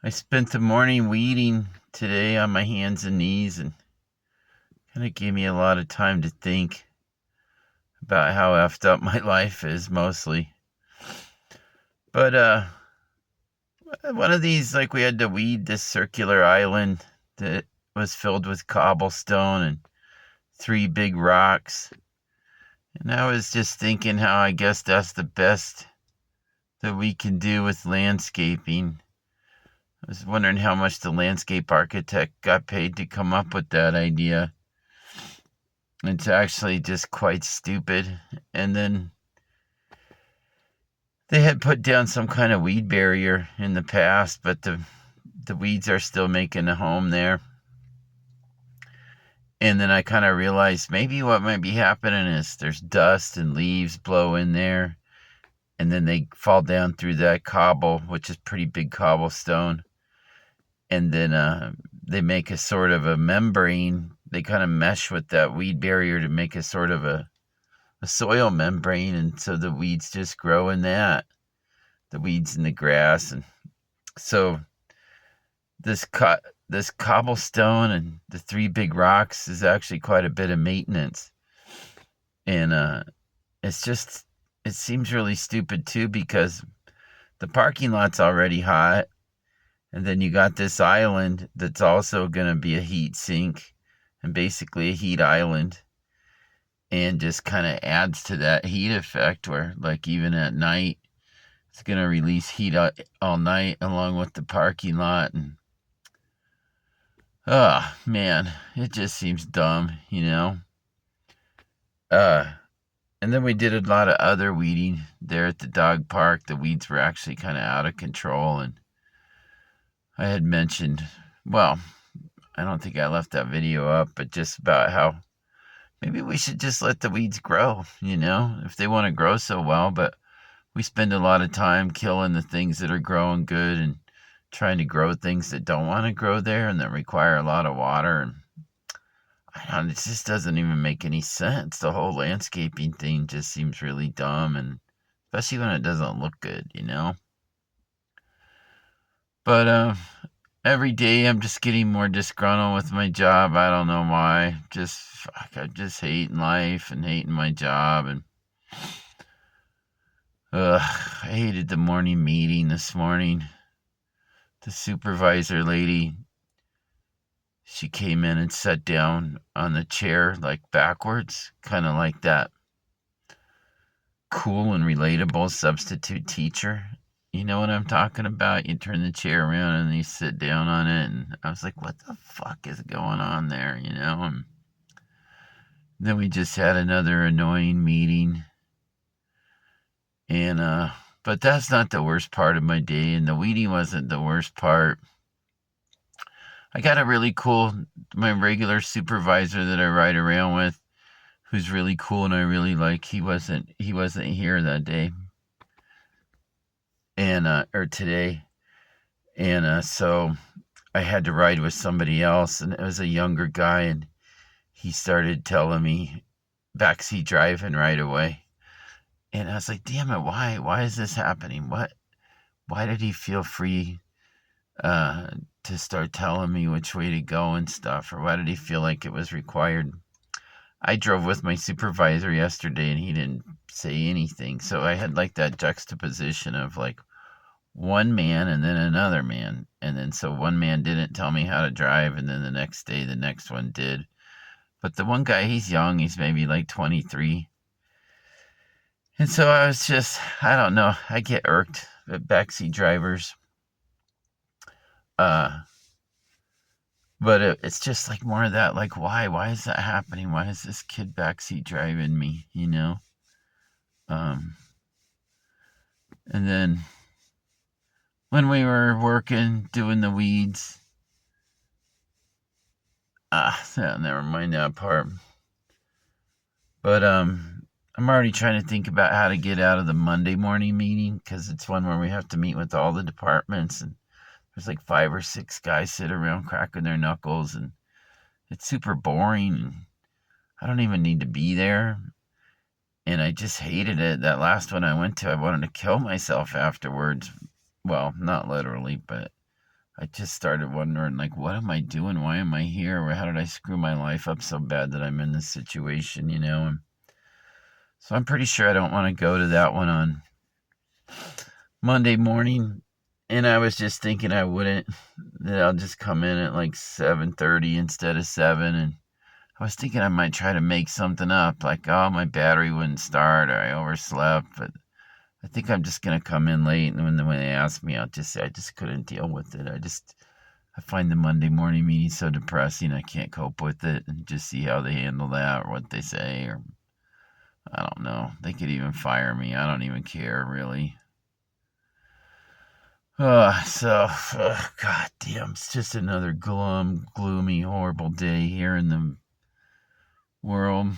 I spent the morning weeding today on my hands and knees and kind of gave me a lot of time to think about how effed up my life is mostly. But one of these, like, we had to weed this circular island that was filled with cobblestone and three big rocks. And I was just thinking how I guess that's the best that we can do with landscaping. I was wondering how much the landscape architect got paid to come up with that idea. It's actually just quite stupid. And then they had put down some kind of weed barrier in the past, but the weeds are still making a home there. And then I kind of realized maybe what might be happening is there's dust and leaves blow in there, and then they fall down through that cobble, which is pretty big cobblestone. And then they make a sort of a membrane. They kind of mesh with that weed barrier to make a sort of a soil membrane, and so the weeds just grow in that. The weeds and the grass, and so this cobblestone and the three big rocks is actually quite a bit of maintenance, and it seems really stupid too because the parking lot's already hot, and then you got this island that's also going to be a heat sink and basically a heat island, and just kind of adds to that heat effect where, like, even at night it's going to release heat all night along with the parking lot. And oh man, it just seems dumb, you know. uh and then we did a lot of other weeding there at the dog park. The weeds were actually kind of out of control, and I had mentioned, well, I don't think I left that video up, but just about how maybe we should just let the weeds grow, if they want to grow so well. But we spend a lot of time killing the things that are growing good and trying to grow things that don't want to grow there and that require a lot of water. And it just doesn't even make any sense. The whole landscaping thing just seems really dumb, and especially when it doesn't look good. But every day I'm just getting more disgruntled with my job. I don't know why. I'm just hating life and hating my job. And I hated the morning meeting this morning. The supervisor lady, she came in and sat down on the chair, like, backwards, kind of like that cool and relatable substitute teacher. You know what I'm talking about? You turn the chair around and you sit down on it. And I was like, what the fuck is going on there? And then we just had another annoying meeting. And but that's not the worst part of my day, and the weeding wasn't the worst part. I got my regular supervisor that I ride around with, who's really cool and I really like. He wasn't here that day, and or today, and so I had to ride with somebody else, and it was a younger guy, and he started telling me backseat driving right away. And I was like, damn it, why is this happening? Why did he feel free to start telling me which way to go and stuff? Or why did he feel like it was required? I drove with my supervisor yesterday and he didn't say anything. So I had, like, that juxtaposition of, like, one man and then another man. And then so one man didn't tell me how to drive, and then the next day the next one did. But the one guy, he's young, he's maybe like 23. And so I don't know, I get irked at backseat drivers. Uh, but it's just like more of that, like, why is that happening? Why is this kid backseat driving me? Um, and then when we were working, doing the weeds, yeah, never mind that part. But I'm already trying to think about how to get out of the Monday morning meeting, because it's one where we have to meet with all the departments, and there's like 5 or 6 guys sitting around cracking their knuckles, and it's super boring. And I don't even need to be there. And I just hated it. That last one I went to, I wanted to kill myself afterwards. Well, not literally, but I just started wondering, like, what am I doing? Why am I here? Or how did I screw my life up so bad that I'm in this situation, And so I'm pretty sure I don't want to go to that one on Monday morning. And I was just thinking I wouldn't, that I'll just come in at like 7:30 instead of 7. And I was thinking I might try to make something up, like, oh, my battery wouldn't start or I overslept. But I think I'm just going to come in late. And when they ask me, I'll just say I just couldn't deal with it. I find the Monday morning meeting so depressing. I can't cope with it, and just see how they handle that or what they say. Or I don't know. They could even fire me. I don't even care, really. God damn, it's just another gloomy, horrible day here in the world.